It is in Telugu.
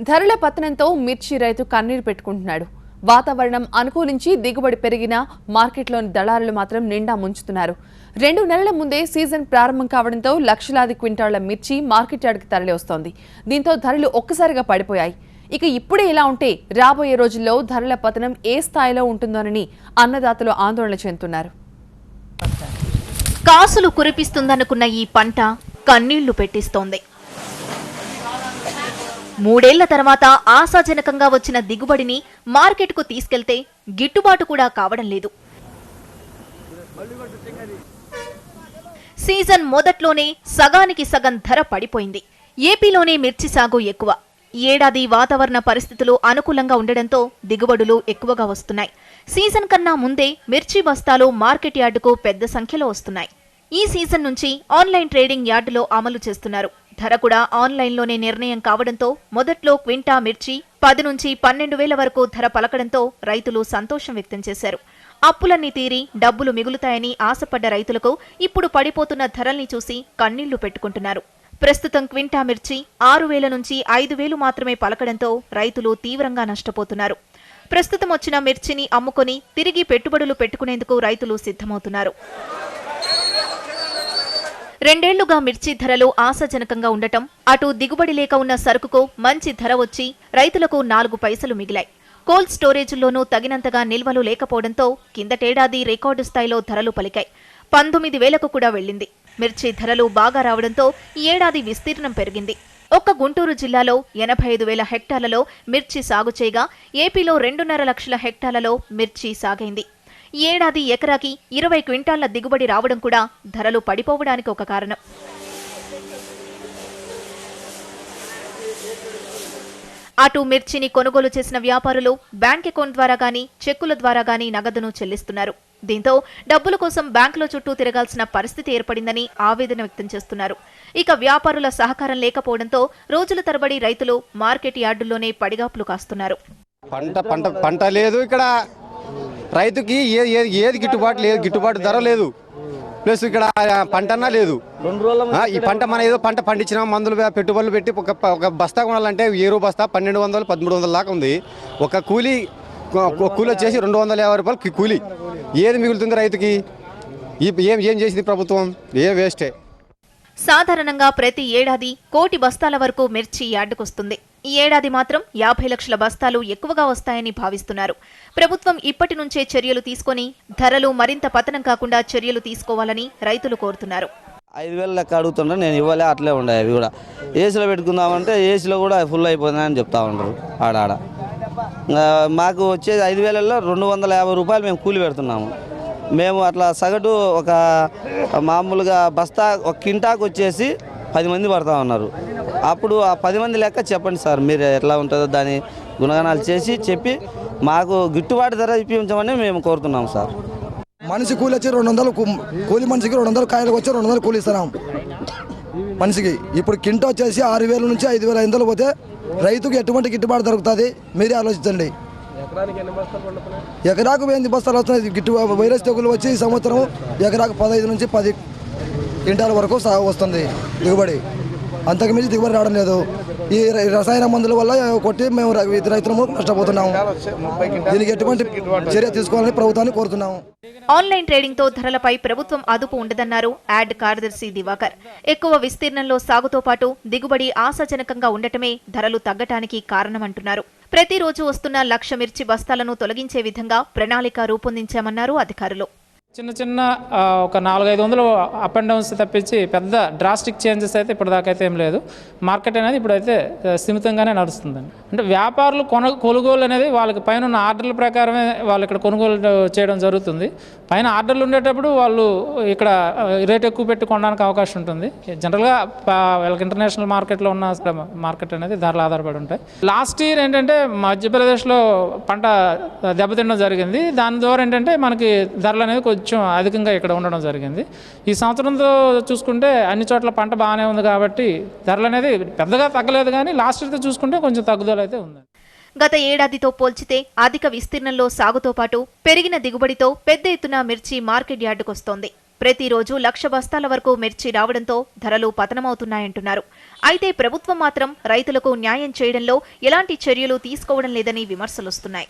ధరల పతనంతో మిర్చి రైతు కన్నీరు పెట్టుకుంటున్నాడు. వాతావరణం అనుకూలించి దిగుబడి పెరిగినా మార్కెట్లోని దళారులు మాత్రం నిండా ముంచుతున్నారు. 2 నెలల ముందే సీజన్ ప్రారంభం కావడంతో లక్షలాది క్వింటాళ్ల మిర్చి మార్కెట్ యార్డ్కి తరలి వస్తోంది. దీంతో ధరలు ఒక్కసారిగా పడిపోయాయి. ఇక ఇప్పుడే ఇలా ఉంటే రాబోయే రోజుల్లో ధరల పతనం ఏ స్థాయిలో ఉంటుందోనని అన్నదాతలు ఆందోళన చెందుతున్నారు. కాసులు కురిపిస్తుందనుకున్న ఈ పంట కన్నీళ్లు పెట్టిస్తోంది. 3 ఏళ్ల తర్వాత ఆశాజనకంగా వచ్చిన దిగుబడిని మార్కెట్కు తీసుకెళ్తే గిట్టుబాటు కూడా కావడం లేదు. సీజన్ మొదట్లోనే సగానికి సగం ధర పడిపోయింది. ఏపీలోనే మిర్చి సాగు ఎక్కువ. ఈ ఏడాది వాతావరణ పరిస్థితులు అనుకూలంగా ఉండడంతో దిగుబడులు ఎక్కువగా వస్తున్నాయి. సీజన్ కన్నా ముందే మిర్చి బస్తాలు మార్కెట్ యార్డుకు పెద్ద సంఖ్యలో వస్తున్నాయి. ఈ సీజన్ నుంచి ఆన్లైన్ ట్రేడింగ్ యార్డులో అమలు చేస్తున్నారు. ధర కూడా ఆన్లైన్లోనే నిర్ణయం కావడంతో మొదట్లో క్వింటా మిర్చి 10 నుంచి 12 వేల వరకు ధర పలకడంతో రైతులు సంతోషం వ్యక్తం చేశారు. అప్పులన్నీ తీరి డబ్బులు మిగులుతాయని ఆశపడ్డ రైతులకు ఇప్పుడు పడిపోతున్న ధరల్ని చూసి కన్నీళ్లు పెట్టుకుంటున్నారు. ప్రస్తుతం క్వింటా మిర్చి 6,000 నుంచి 5,000 మాత్రమే పలకడంతో రైతులు తీవ్రంగా నష్టపోతున్నారు. ప్రస్తుతం వచ్చిన మిర్చిని అమ్ముకొని తిరిగి పెట్టుబడులు పెట్టుకునేందుకు రైతులు సిద్ధమవుతున్నారు. 2 ఏళ్లుగా మిర్చి ధరలు ఆశాజనకంగా ఉండటం, అటు దిగుబడి లేక ఉన్న సరుకుకు మంచి ధర వచ్చి రైతులకు 4 పైసలు మిగిలాయి. కోల్డ్ స్టోరేజీల్లోనూ తగినంతగా నిల్వలు లేకపోవడంతో కిందటేడాది రికార్డు స్థాయిలో ధరలు పలికాయి. 19,000కు కూడా వెళ్లింది. మిర్చి ధరలు బాగా రావడంతో ఈ ఏడాది విస్తీర్ణం పెరిగింది. ఒక్క గుంటూరు జిల్లాలో 85,000 హెక్టార్లలో మిర్చి సాగు చేయగా ఏపీలో 2.5 లక్షల హెక్టార్లలో మిర్చి సాగైంది. ఈ ఏడాది ఎకరాకి 20 క్వింటాళ్ల దిగుబడి రావడం కూడా ధరలు పడిపోవడానికి ఒక కారణం. అటు మిర్చిని కొనుగోలు చేసిన వ్యాపారులు బ్యాంక్ అకౌంట్ ద్వారా గానీ చెక్కుల ద్వారా గానీ నగదును చెల్లిస్తున్నారు. దీంతో డబ్బుల కోసం బ్యాంకుల చుట్టూ తిరగాల్సిన పరిస్థితి ఏర్పడిందని ఆవేదన వ్యక్తం చేస్తున్నారు. ఇక వ్యాపారుల సహకారం లేకపోవడంతో రోజుల తరబడి రైతులు మార్కెట్ యార్డుల్లోనే పడిగాపులు కాస్తున్నారు. పంట లేదు ఇక్కడ, రైతుకి ఏది గిట్టుబాటు లేదు, గిట్టుబాటు ధర లేదు. ప్లస్ ఇక్కడ పంట అన్నా లేదు. ఈ పంట మన ఏదో పంట పండించిన మందులు పెట్టుబడులు పెట్టి ఒక బస్తా కొనాలంటే 1000 బస్తా 1200 1300 దాకా ఉంది. ఒక కూలీ వచ్చేసి 250 రూపాయలు కూలీ. ఏది మిగులుతుంది రైతుకి? ఏం చేసింది ప్రభుత్వం? వేస్టే. సాధారణంగా ప్రతి ఏడాది 1 కోటి బస్తాల వరకు మిర్చి యార్డుకొస్తుంది. ఈ ఏడాది మాత్రం 50 లక్షల బస్తాలు ఎక్కువగా వస్తాయని భావిస్తున్నారు. ప్రభుత్వం ఇప్పటి నుంచే చర్యలు తీసుకొని ధరలు మరింత పతనం కాకుండా చర్యలు తీసుకోవాలని రైతులు కోరుతున్నారు. 5,000 లెక్క అడుగుతుంటే నేను ఇవ్వలే, అట్లే ఉండే. అవి కూడా ఏసీలో పెట్టుకుందామంటే ఏసీలో కూడా ఫుల్ అయిపోతుందని చెప్తా ఉంటారు. ఆడ మాకు వచ్చేది 5,000లో 250 రూపాయలు మేము కూలి పెడుతున్నాము. మేము అట్లా సగటు ఒక మామూలుగా బస్తా ఒక కింటాకు వచ్చేసి 10 మంది పడతా ఉన్నారు. అప్పుడు ఆ 10 మంది లెక్క చెప్పండి సార్, మీరు ఎట్లా ఉంటుందో దాని గుణగణాలు చెప్పి మాకు గిట్టుబాటు ధర ఇప్పించమని మేము కోరుతున్నాం సార్. మనిషి కూలి వచ్చి 200 కూలి, మనిషికి 200, కాయలకు వచ్చి 200 కూలి ఇస్తున్నాం మనిషికి. ఇప్పుడు కింట వచ్చేసి 6,000 నుంచి 5,500 పోతే రైతుకు ఎటువంటి గిట్టుబాటు దొరుకుతుంది? మీరే ఆలోచించండి. ఎకరాకు 8 బస్తాలు వస్తున్నాయి. వైరస్ తెగులు వచ్చి ఈ సంవత్సరం ఎకరాకు 15 నుంచి 10 క్వింటాల వరకు వస్తుంది దిగుబడి. అంతకు మించి దిగుబడి రావడం లేదు. ఈ రసాయన మందుల వల్ల కొట్టి మేము రైతులము నష్టపోతున్నాము. దీనికి ఎటువంటి చర్య తీసుకోవాలని ప్రభుత్వాన్ని కోరుతున్నాము. ఆన్లైన్ ట్రేడింగ్ తో ధరలపై ప్రభుత్వం అదుపు ఉండదన్నారు యాడ్ కార్యదర్శి దివాకర్. ఎక్కువ విస్తీర్ణంలో సాగుతో పాటు దిగుబడి ఆశాజనకంగా ఉండటమే ధరలు తగ్గటానికి కారణమంటున్నారు. ప్రతిరోజు వస్తున్న 1 లక్ష మిర్చి బస్తాలను తొలగించే విధంగా ప్రణాళిక రూపొందించామన్నారు అధికారులు. చిన్న ఒక 400-500 అప్ అండ్ డౌన్స్ తప్పించి పెద్ద డ్రాస్టిక్ చేంజెస్ అయితే ఇప్పటిదాకా అయితే ఏం లేదు. మార్కెట్ అనేది ఇప్పుడైతే స్థిమితంగానే నడుస్తుందండి. అంటే వ్యాపారులు కొనుగోలు అనేది వాళ్ళకి పైన ఉన్న ఆర్డర్ల ప్రకారమే వాళ్ళు ఇక్కడ కొనుగోలు చేయడం జరుగుతుంది. పైన ఆర్డర్లు ఉండేటప్పుడు వాళ్ళు ఇక్కడ రేట్ ఎక్కువ పెట్టి కొనడానికి అవకాశం ఉంటుంది. జనరల్గా వాళ్ళకి ఇంటర్నేషనల్ మార్కెట్లో ఉన్న మార్కెట్ అనేది ధరలు ఆధారపడి ఉంటాయి. లాస్ట్ ఇయర్ ఏంటంటే మధ్యప్రదేశ్లో పంట దెబ్బతినడం జరిగింది. దాని ద్వారా ఏంటంటే మనకి ధరలు అనేది కొంచెం అధికంగా ఇక్కడ ఉండడం జరిగింది. ఈ సంవత్సరంతో చూసుకుంటే అన్ని చోట్ల పంట బాగానే ఉంది కాబట్టి ధరలు అనేది పెద్దగా తగ్గలేదు, కానీ లాస్ట్ ఇయర్తో చూసుకుంటే కొంచెం తగ్గుదల అయితే ఉంది. గత ఏడాదితో పోల్చితే అధిక విస్తీర్ణంలో సాగుతో పాటు పెరిగిన దిగుబడితో పెద్ద ఎత్తున మిర్చి మార్కెట్ యార్డుకొస్తోంది. ప్రతిరోజు 1,00,000 బస్తాల వరకు మిర్చి రావడంతో ధరలు పతనమవుతున్నాయంటున్నారు. అయితే ప్రభుత్వం మాత్రం రైతులకు న్యాయం చేయడంలో ఎలాంటి చర్యలు తీసుకోవడం లేదని విమర్శలొస్తున్నాయి.